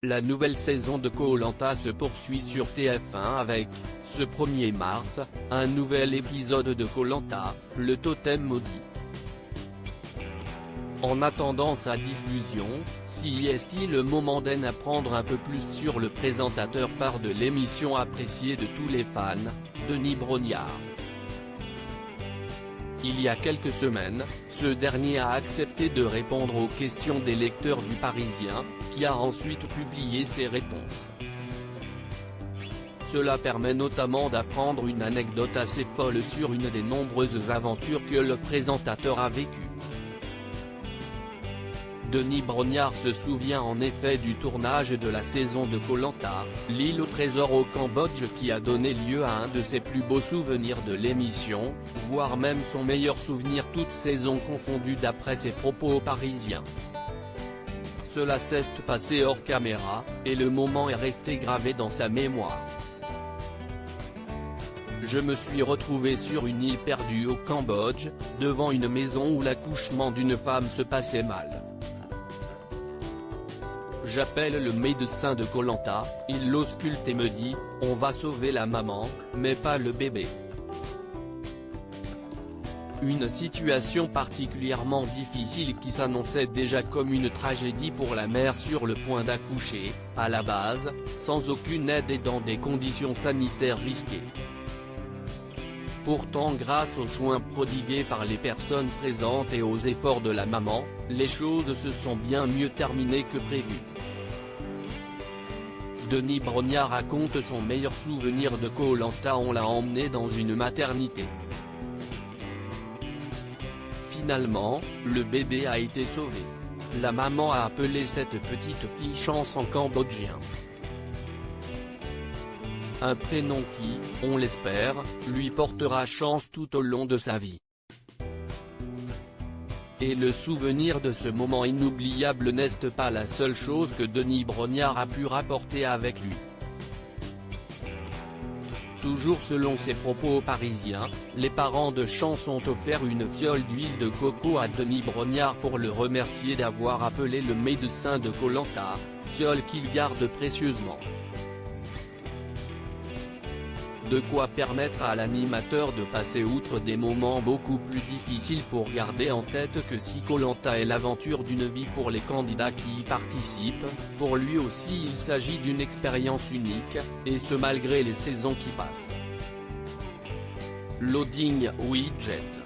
La nouvelle saison de Koh-Lanta se poursuit sur TF1 avec, ce 1er mars, un nouvel épisode de Koh-Lanta, le totem maudit. En attendant sa diffusion, si est-il le moment d'apprendre un peu plus sur le présentateur phare de l'émission apprécié de tous les fans, Denis Brognard. Il y a quelques semaines, ce dernier a accepté de répondre aux questions des lecteurs du Parisien, qui a ensuite publié ses réponses. Cela permet notamment d'apprendre une anecdote assez folle sur une des nombreuses aventures que le présentateur a vécues. Denis Brognard se souvient en effet du tournage de la saison de Koh-Lanta, l'île au trésor au Cambodge qui a donné lieu à un de ses plus beaux souvenirs de l'émission, voire même son meilleur souvenir toute saison confondue d'après ses propos aux Parisiens. Cela s'est passé hors caméra, et le moment est resté gravé dans sa mémoire. Je me suis retrouvé sur une île perdue au Cambodge, devant une maison où l'accouchement d'une femme se passait mal. J'appelle le médecin de Koh-Lanta, il l'ausculte et me dit, on va sauver la maman, mais pas le bébé. Une situation particulièrement difficile qui s'annonçait déjà comme une tragédie pour la mère sur le point d'accoucher, à la base, sans aucune aide et dans des conditions sanitaires risquées. Pourtant grâce aux soins prodigués par les personnes présentes et aux efforts de la maman, les choses se sont bien mieux terminées que prévu. Denis Brognard raconte son meilleur souvenir de Koh-Lanta. On l'a emmené dans une maternité. Finalement, le bébé a été sauvé. La maman a appelé cette petite fille Chance en cambodgien. Un prénom qui, on l'espère, lui portera chance tout au long de sa vie. Et le souvenir de ce moment inoubliable n'est pas la seule chose que Denis Brognard a pu rapporter avec lui. Toujours selon ses propos aux Parisiens, les parents de Chance ont offert une fiole d'huile de coco à Denis Brognard pour le remercier d'avoir appelé le médecin de Koh-Lanta, fiole qu'il garde précieusement. De quoi permettre à l'animateur de passer outre des moments beaucoup plus difficiles pour garder en tête que si Koh-Lanta est l'aventure d'une vie pour les candidats qui y participent, pour lui aussi il s'agit d'une expérience unique, et ce malgré les saisons qui passent. Loading Widget.